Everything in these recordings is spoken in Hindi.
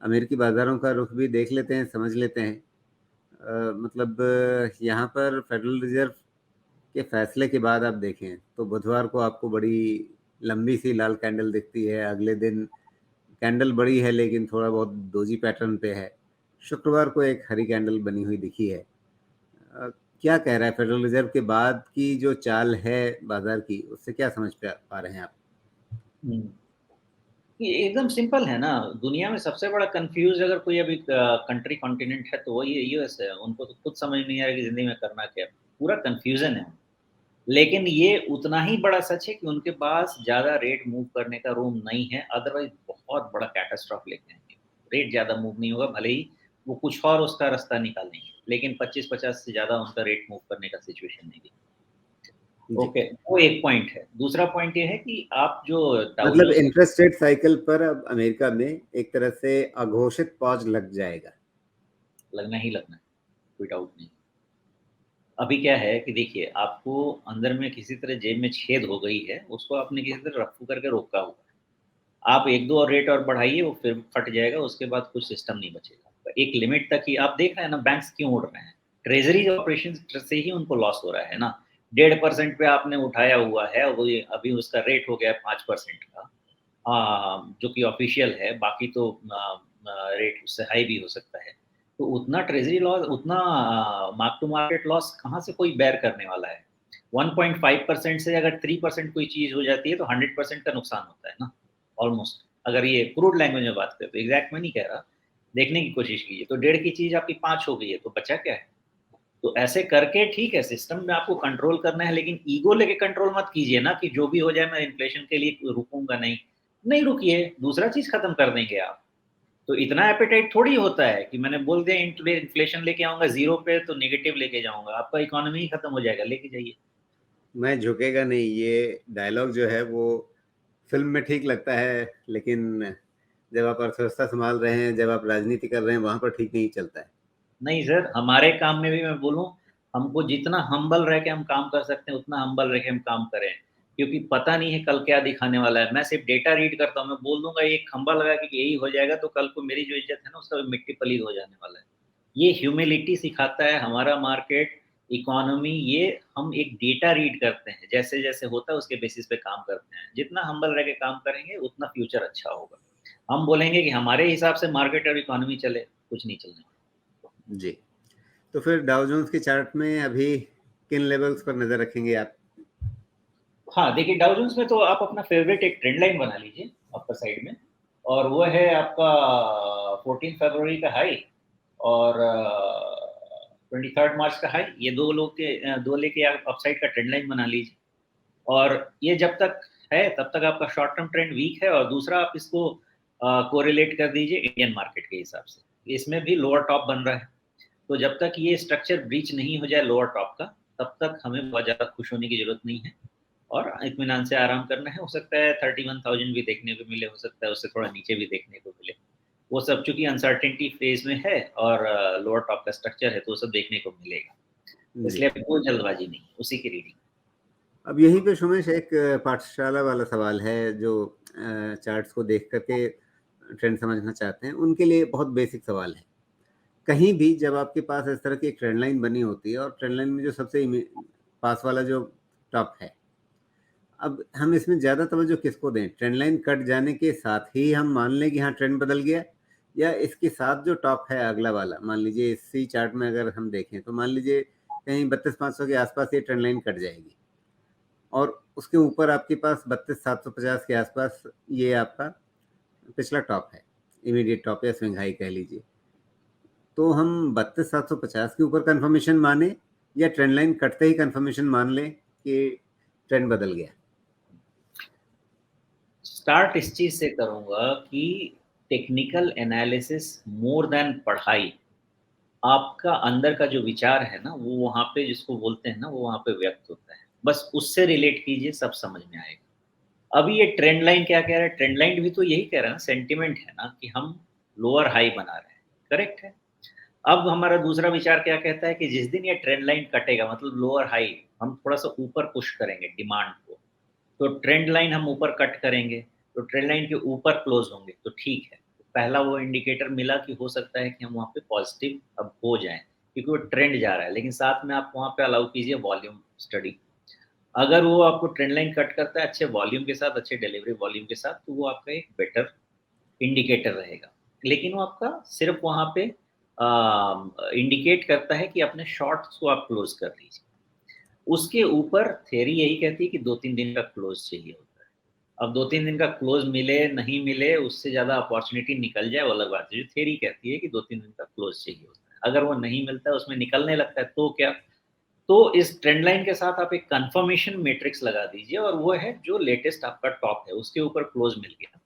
अमेरिकी बाज़ारों का रुख भी देख लेते हैं, समझ लेते हैं। मतलब यहाँ पर फेडरल रिज़र्व के फैसले के बाद आप देखें तो बुधवार को आपको बड़ी लंबी सी लाल कैंडल दिखती है। अगले दिन कैंडल बड़ी है लेकिन थोड़ा बहुत डोजी पैटर्न पे है। शुक्रवार को एक हरी कैंडल बनी हुई दिखी है। अ, क्या कह रहा है फेडरल रिज़र्व के बाद की जो चाल है बाज़ार की, उससे क्या समझ पा रहे हैं आप? हम्म। ये एकदम सिंपल है ना। दुनिया में सबसे बड़ा कंफ्यूज अगर कोई अभी कंट्री कॉन्टिनेंट है तो वो ये यूएस है। उनको तो खुद समझ नहीं आ रहा कि जिंदगी में करना क्या है। पूरा कंफ्यूजन है। लेकिन ये उतना ही बड़ा सच है कि उनके पास ज्यादा रेट मूव करने का रूम नहीं है, अदरवाइज बहुत बड़ा कैटास्ट्रॉफ लेके आएंगे। रेट ज्यादा मूव नहीं होगा, भले ही वो कुछ और उसका रास्ता निकालेंगे, लेकिन 25-50 से ज्यादा उनका रेट मूव करने का सिचुएशन नहीं है। जी। ओके, वो एक पॉइंट है। दूसरा पॉइंट ये है कि आप जो डाउ मतलब जोन्स इंटरेस्ट रेट साइकिल पर अब अमेरिका में एक तरह से अघोषित पॉज लग जाएगा। लगना ही लगना है, कोई डाउट नहीं। अभी क्या है कि देखिए, आपको अंदर में किसी तरह जेब में छेद हो गई है, उसको आपने किसी तरह रफ्फू करके रोका हुआ है। आप एक दो और रेट और बढ़ाइए, वो फिर फट जाएगा, उसके बाद कुछ सिस्टम नहीं बचेगा। तो एक लिमिट तक ही आप देख रहे हैं ना, बैंक्स क्यों उड़ रहे हैं। ट्रेजरी ऑपरेशन से ही उनको लॉस हो रहा है ना। 1.5% पे आपने उठाया हुआ है, वो अभी उसका रेट हो गया 5% का। जो कि ऑफिशियल है, बाकी तो रेट उससे हाई भी हो सकता है। तो उतना ट्रेजरी लॉस, उतना मार्क टू मार्केट लॉस कहाँ से कोई बेयर करने वाला है। 1.5% से अगर 3% कोई चीज हो जाती है तो 100% का नुकसान होता है ना, ऑलमोस्ट। अगर ये क्रूड लैंग्वेज में बात करें तो, एग्जैक्ट में नहीं कह रहा, देखने की कोशिश कीजिए तो 1.5 की चीज आपकी 5 हो गई है, तो बचा क्या है। तो ऐसे करके ठीक है, सिस्टम में आपको कंट्रोल करना है, लेकिन ईगो लेके कंट्रोल मत कीजिए ना कि जो भी हो जाए मैं इन्फ्लेशन के लिए रुकूंगा नहीं। नहीं रुकिए, दूसरा चीज खत्म कर देंगे आप। तो इतना एपेटाइट थोड़ी होता है कि मैंने बोल दिया इन्फ्लेशन लेके आऊंगा जीरो पे तो नेगेटिव लेके जाऊंगा, आपका इकोनॉमी ही खत्म हो जाएगा, लेके जाइए। मैं झुकेगा नहीं, ये डायलॉग जो है वो फिल्म में ठीक लगता है, लेकिन जब आप अर्थव्यवस्था संभाल रहे हैं, जब आप राजनीति कर रहे हैं, वहां पर ठीक नहीं चलता है। नहीं सर, हमारे काम में भी मैं बोलूं, हमको जितना हम्बल रह के हम काम कर सकते हैं उतना हम्बल रह के हम काम करें। क्योंकि पता नहीं है कल क्या दिखाने वाला है। मैं सिर्फ डेटा रीड करता हूँ, मैं बोल दूंगा एक खंबा लगा के कि यही हो जाएगा, तो कल को मेरी जो इज्जत है ना उसका मिट्टी पलीद हो जाने वाला है। ये ह्यूमिलिटी सिखाता है हमारा मार्केट, इकोनॉमी। ये हम एक डेटा रीड करते हैं, जैसे जैसे होता है उसके बेसिस पे काम करते हैं। जितना हम्बल रह के काम करेंगे उतना फ्यूचर अच्छा होगा। हम बोलेंगे कि हमारे हिसाब से मार्केट और इकोनॉमी चले, कुछ नहीं चलने। जी। तो फिर डाउ जोन्स के चार्ट में अभी किन लेवल्स पर नजर रखेंगे आप? हाँ देखिए, डाउ जोन्स में तो आप अपना फेवरेट एक ट्रेंड लाइन बना लीजिए अपर साइड में। और वो है आपका 14 फरवरी का हाई, और 23 मार्च का हाई। ये दो लेके आप अपसाइड का ट्रेंड लाइन बना लीजिए। और ये जब तक है तब तक आपका शॉर्ट टर्म ट्रेंड वीक है। और दूसरा, आप इसको कोरिलेट कर दीजिए इंडियन मार्केट के हिसाब से। इसमें भी लोअर टॉप बन रहा है। तो जब तक ये स्ट्रक्चर ब्रीच नहीं हो जाए लोअर टॉप का, तब तक हमें बहुत ज़्यादा खुश होने की जरूरत नहीं है। और इत्मीनान से आराम करना है। हो सकता है 31,000 भी देखने को मिले, हो सकता है उससे थोड़ा नीचे भी देखने को मिले। वो सब चूंकि अनसर्टेनिटी फेज में है और लोअर टॉप का स्ट्रक्चर है, तो वो सब देखने को मिलेगा। जी। इसलिए कोई जल्दबाजी नहीं, उसी की रीडिंग। अब यहीं पे सुमेश एक पाठशाला वाला सवाल है, जो चार्ट्स को देख करके ट्रेंड समझना चाहते हैं उनके लिए बहुत बेसिक सवाल है। कहीं भी जब आपके पास इस तरह की एक ट्रेंड लाइन बनी होती है और ट्रेंड लाइन में जो सबसे पास वाला जो टॉप है, अब हम इसमें ज़्यादा तवज्जो किसको दें? ट्रेंड लाइन कट जाने के साथ ही हम मान लें कि हाँ ट्रेंड बदल गया, या इसके साथ जो टॉप है अगला वाला, मान लीजिए इसी चार्ट में अगर हम देखें तो मान लीजिए कहीं 32,500 के आसपास ये ट्रेंड लाइन कट जाएगी और उसके ऊपर आपके पास 32,750 के आसपास ये आपका पिछला टॉप है, इमीडिएट टॉप या स्विंग हाई कह लीजिए। तो हम 32,750 के ऊपर कंफर्मेशन माने, या ट्रेंड लाइन कटते ही कंफर्मेशन मान लें कि ट्रेंड बदल गया? स्टार्ट इस चीज से करूंगा कि टेक्निकल एनालिसिस मोर देन पढ़ाई। आपका अंदर का जो विचार है ना, वो वहां पे जिसको बोलते हैं ना, वो वहां पे व्यक्त होता है। बस उससे रिलेट कीजिए, सब समझ में आएगा। अभी ये ट्रेंड लाइन क्या कह रहा है, ट्रेंड लाइन भी तो यही कह रहा है ना, सेंटिमेंट है ना कि हम लोअर हाई बना रहे हैं। करेक्ट है। अब हमारा दूसरा विचार क्या कहता है कि जिस दिन ये ट्रेंड लाइन कटेगा, मतलब लोअर हाई, हम थोड़ा सा ऊपर पुश करेंगे डिमांड को, तो ट्रेंड लाइन हम ऊपर कट करेंगे, तो ट्रेंड लाइन के ऊपर क्लोज होंगे तो ठीक है। पहला वो इंडिकेटर मिला कि हो सकता है कि हम वहाँ पे पॉजिटिव अब हो जाएँ, क्योंकि वो ट्रेंड जा रहा है। लेकिन साथ में आप वहाँ पे अलाउ कीजिए वॉल्यूम स्टडी। अगर वो आपको ट्रेंड लाइन कट करता है अच्छे वॉल्यूम के साथ, अच्छे डिलीवरी वॉल्यूम के साथ, तो वो आपका एक बेटर इंडिकेटर रहेगा। लेकिन वो आपका सिर्फ़ वहाँ पे इंडिकेट करता है कि अपने शॉर्ट्स को आप क्लोज़ कर लीजिए। उसके ऊपर थियरी यही कहती है कि 2-3 दिन का क्लोज़ चाहिए होता है। अब 2-3 दिन का क्लोज़ मिले, नहीं मिले, उससे ज़्यादा अपॉर्च्युनिटी निकल जाए, वो अलग बात है। जो थियरी कहती है कि 2-3 दिन का क्लोज़ चाहिए होता है। अगर वो नहीं मिलता है, उसमें निकलने लगता है, तो क्या? तो इस ट्रेंड लाइन के साथ आप एक कन्फर्मेशन मैट्रिक्स लगा दीजिए और वो है जो लेटेस्ट आपका टॉप है, उसके ऊपर क्लोज़ मिल गया।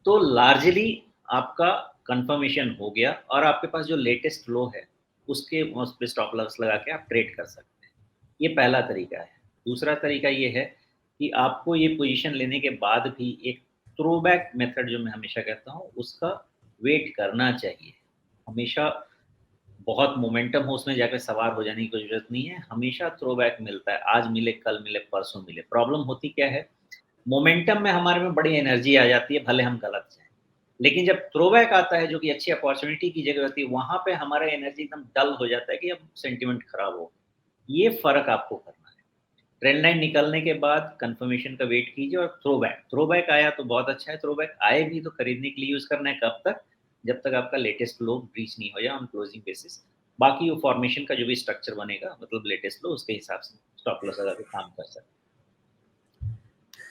तो लार्जली आपका कन्फर्मेशन हो गया और आपके पास जो लेटेस्ट लो है, उसके उस पे स्टॉप लॉस लगा के आप ट्रेड कर सकते हैं। ये पहला तरीका है। दूसरा तरीका ये है कि आपको ये पोज़ीशन लेने के बाद भी एक थ्रोबैक मेथड जो मैं हमेशा कहता हूँ, उसका वेट करना चाहिए। हमेशा बहुत मोमेंटम हो उसमें जाकर सवार हो जाने की कोई ज़रूरत नहीं है, हमेशा थ्रोबैक मिलता है, आज मिले, कल मिले, परसों मिले। प्रॉब्लम होती क्या है, मोमेंटम में हमारे में बड़ी एनर्जी आ जाती है, भले हम गलत जाएँ। लेकिन जब थ्रोबैक आता है जो कि अच्छी अपॉर्च्युनिटी की जगह होती है, वहाँ पे हमारा एनर्जी एकदम डल हो जाता है कि अब सेंटिमेंट खराब हो। ये फ़र्क आपको करना है। ट्रेंड लाइन निकलने के बाद कन्फर्मेशन का वेट कीजिए और थ्रोबैक थ्रोबैक आया तो बहुत अच्छा है, थ्रोबैक आए भी तो खरीदने के लिए यूज़ करना है कब तक? जब तक आपका लेटेस्ट लो ब्रीच नहीं हो जाए ऑन क्लोजिंग बेसिस। बाकी वो फॉर्मेशन का जो भी स्ट्रक्चर बनेगा मतलब लेटेस्ट लो उसके हिसाब से स्टॉप लॉस लगा के काम कर सकते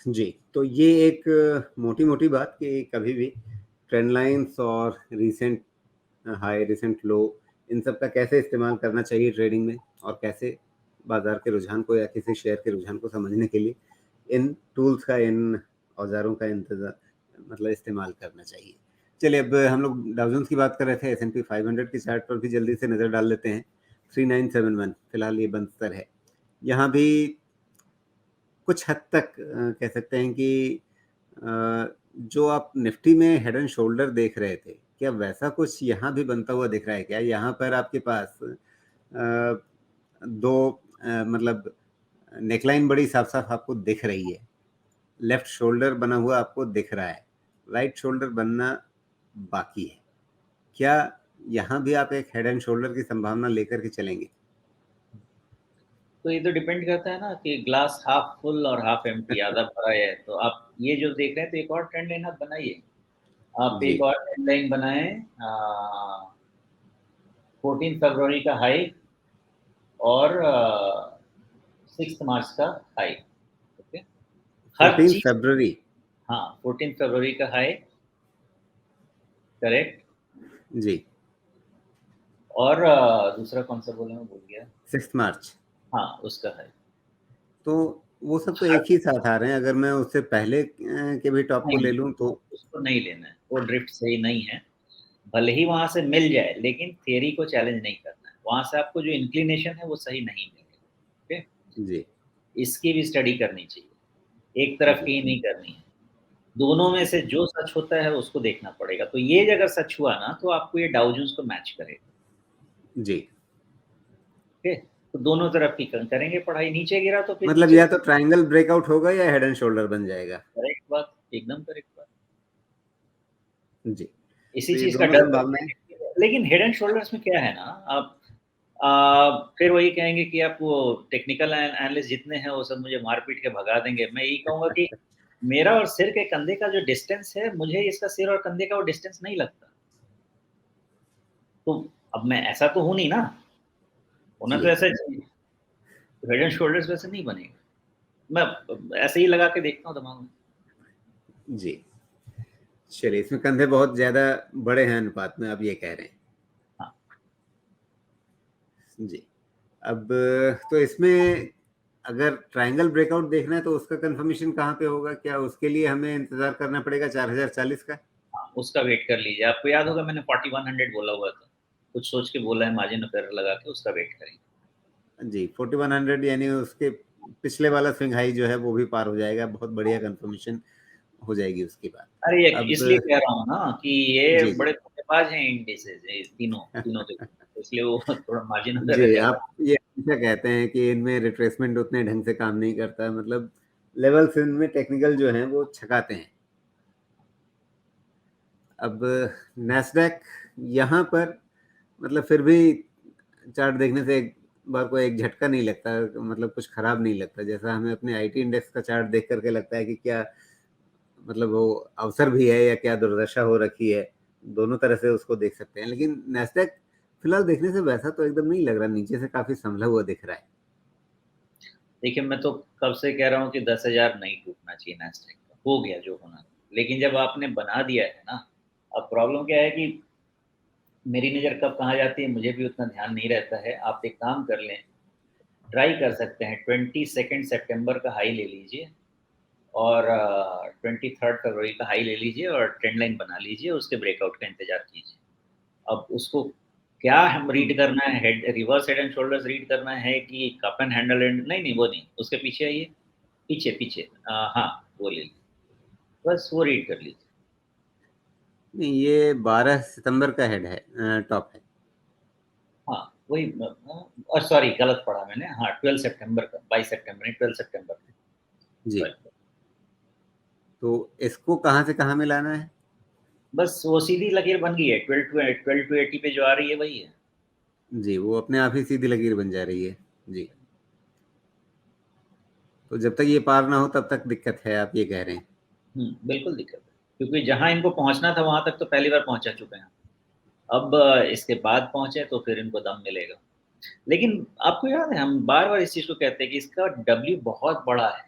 जी, तो ये एक मोटी-मोटी बात कि कभी भी ट्रेंड लाइन्स और रीसेंट हाई, रीसेंट लो, इन सब का कैसे इस्तेमाल करना चाहिए ट्रेडिंग में और कैसे बाज़ार के रुझान को या किसी शेयर के रुझान को समझने के लिए इन टूल्स का, इन औज़ारों का मतलब इस्तेमाल करना चाहिए। चलिए, अब हम लोग डाउ जोन्स की बात कर रहे थे, एस&पी 500 की चार्ट पर भी जल्दी से नज़र डाल लेते हैं। 3971 फिलहाल ये बंद स्तर है। यहाँ भी कुछ हद तक कह सकते हैं कि जो आप निफ्टी में हेड एंड शोल्डर देख रहे थे, क्या वैसा कुछ यहाँ भी बनता हुआ दिख रहा है क्या? यहाँ पर आपके पास 2 मतलब नेकलाइन बड़ी साफ-साफ आपको दिख रही है। लेफ्ट शोल्डर बना हुआ आपको दिख रहा है। राइट शोल्डर बनना बाकी है। क्या यहाँ भी आप एक हेड एंड शोल्डर की संभावना लेकर के चलेंगे? हैं। तो ये तो डिपेंड करता है ना कि ग्लास हाफ फुल और हाफ एम्प्टी आधा भरा है। तो आप ये जो देख रहे हैं तो एक और ट्रेंड लाइन आप बनाइए। आप जी, एक और ट्रेंड लाइन बनाएँ 14 फरवरी का हाई और 6 मार्च का हाई, ओके? हर 14 चीज़ फरवरी। हाँ, 14 फरवरी का हाई, करेक्ट। जी, और दूसरा कौन-सा बोला मैं भूल गया। 6 मार्च। हाँ, उसका हाई। तो वो सब तो हर एक ही साथ आ रहे हैं। अगर मैं उससे पहले के भी टॉप को नहीं, ले लूँ तो उसको नहीं लेना है, वो ड्रिफ्ट सही नहीं है। भले ही वहाँ से मिल जाए, लेकिन थियरी को चैलेंज नहीं करना है। वहाँ से आपको जो इंक्लिनेशन है, वो सही नहीं मिलेगा, ओके? जी, इसकी भी स्टडी करनी चाहिए, एक तरफ जी, की ही नहीं करनी है। दोनों में से जो सच होता है, उसको देखना पड़ेगा। तो ये अगर सच हुआ ना, तो आपको ये डाउ जोन्स को मैच करेगा, जी। ओके? तो दोनों तरफ की करेंगे पढ़ाई, नीचे गिरा तो फिर मतलब नीचे या तो ट्रायंगल ब्रेकआउट होगा या हेड एंड शोल्डर बन जाएगा। करेक्ट बात, एकदम करेक्ट बात। जी, इसी तो ये चीज़ का दोनों डर रहता संभावनाएँ। है। लेकिन हेड एंड शोल्डर्स में क्या है ना, आप फिर वही कहेंगे कि आप वो टेक्निकल एनालिस्ट जितने हैं, वो सब मुझे मार-पीट के भगा देंगे। मैं यही कहूँगा कि मेरा और सिर के कंधे का जो डिस्टेंस है, मुझे इसका सिर और कंधे का वो डिस्टेंस नहीं लगता। तो अब मैं ऐसा तो हूँ नहीं ना, होना तो जी, ऐसा चाहिए। हेड एंड शोल्डर्स वैसे नहीं बनेगा। मैं ऐसे ही लगा के देखता हूँ दिमाग में। जी। चलिए, इसमें कंधे बहुत ज़्यादा बड़े हैं अनुपात में, आप ये कह रहे हैं। हाँ, जी। अब तो इसमें अगर ट्रायंगल ब्रेकआउट देखना है तो उसका कन्फर्मेशन कहाँ पे होगा? क्या उसके लिए हमें इंतज़ार करना पड़ेगा 4040 का? हाँ, उसका वेट कर लीजिए। आपको याद होगा मैंने 4100 बोला हुआ था। कुछ सोच के बोला है मार्जिन ऑफ एरर लगा के उसका वेट करेंगे। जी, 4100 यानी उसके पिछले वाला स्विंग हाई जो है वो भी पार हो जाएगा, बहुत बढ़िया कन्फर्मेशन हो जाएगी उसके बाद। अरे ये अब इसलिए कह रहा हूँ ना कि ये जी, जी। बड़े धोखेबाज हैं इंडिसेस ये तीनों, तीनों के इसलिए वो थोड़ा मार्जिन ऑफ एरर जी, ज़्यादा। आप ये हमेशा कहते हैं कि इनमें रिट्रेसमेंट उतने ढंग से काम नहीं करता, मतलब लेवल्स इनमें टेक्निकल जो हैं वो छकाते हैं। अब नैस्डैक यहाँ पर मतलब फिर भी चार्ट देखने से एक बार को एक झटका नहीं लगता, मतलब कुछ खराब नहीं लगता। जैसा हमें अपने आईटी इंडेक्स का चार्ट देख करके लगता है कि क्या मतलब वो अवसर भी है या क्या दुर्दशा हो रखी है, दोनों तरह से उसको देख सकते हैं। लेकिन नैस्डैक फिलहाल देखने से वैसा तो एकदम नहीं लग रहा, नीचे से काफी संभला हुआ दिख रहा है। देखिए, मैं तो कब से कह रहा हूँ कि 10,000 नहीं टूटना चाहिए नैस्डैक का, हो गया जो होना था। लेकिन जब आपने बना दिया है ना, अब प्रॉब्लम क्या है कि मेरी नज़र कब कहाँ जाती है मुझे भी उतना ध्यान नहीं रहता है। आप एक काम कर लें, ट्राई कर सकते हैं, 22 सितंबर का हाई ले लीजिए और 23 फरवरी का हाई ले लीजिए और ट्रेंड लाइन बना लीजिए, उसके ब्रेकआउट का इंतजार कीजिए। अब उसको क्या हम रीड करना है, head reverse head and shoulders read करना है कि कप एंड हैंडल एंड, नहीं नहीं वो नहीं, उसके पीछे आइए, पीछे पीछे, हाँ वो ले लीजिए, बस वो रीड कर लीजिए। नहीं, ये 12 सितंबर का हेड है, टॉप है। हाँ वही, और सॉरी गलत पढ़ा मैंने, हाँ 12 सितंबर का, 22 सितंबर नहीं, 12 सितंबर, जी, सॉरी। तो इसको कहाँ से कहाँ में लाना है? बस वो सीधी लकीर बन गई है, 12 to 80 पे जो आ रही है वही है। जी, वो अपने आप ही सीधी लकीर बन जा रही है। जी, तो जब तक ये पार ना हो तब तक दिक्कत है, आप ये कह रहे हैं। बिल्कुल दिक्कत है, क्योंकि जहाँ इनको पहुँचना था वहाँ तक तो पहली बार पहुँचा चुके हैं। अब इसके बाद पहुँचे तो फिर इनको दम मिलेगा। लेकिन आपको याद है हम बार-बार इस चीज़ को कहते हैं कि इसका डब्ल्यू बहुत बड़ा है।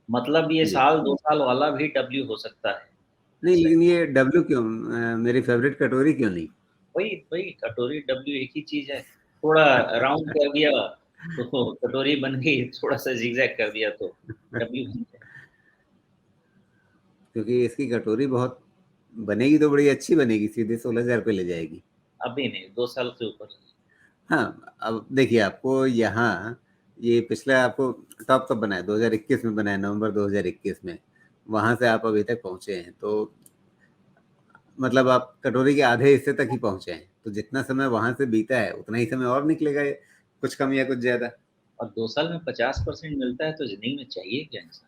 मतलब ये जी, साल 2 साल वाला भी डब्ल्यू हो सकता है। नहीं ऐसा है। लेकिन ये डब्ल्यू क्यों, मेरी फेवरेट कटोरी क्यों नहीं? वही वही कटोरी डब्ल्यू एक ही चीज़ है। थोड़ा राउंड कर दिया तो कटोरी बन गई, थोड़ा-सा ज़िगज़ैग कर दिया तो डब्ल्यू बन गया। क्योंकि इसकी कटोरी बहुत बनेगी तो बड़ी अच्छी बनेगी, सीधे 16,000 पे ले जाएगी। अभी नहीं, 2 साल से ऊपर। हाँ, अब देखिए आपको यहाँ ये पिछला आपको टॉप कब बनाया? 2021 में बनाया, नवंबर 2021 में। वहाँ से आप अभी तक पहुँचे हैं, तो मतलब आप कटोरी के आधे हिस्से तक ही पहुँचे हैं। तो जितना समय वहाँ से बीता है, उतना ही समय और निकलेगा, ये कुछ कम या कुछ ज़्यादा। और 2 साल में 50% मिलता है तो ज़िंदगी में चाहिए क्या इंसान?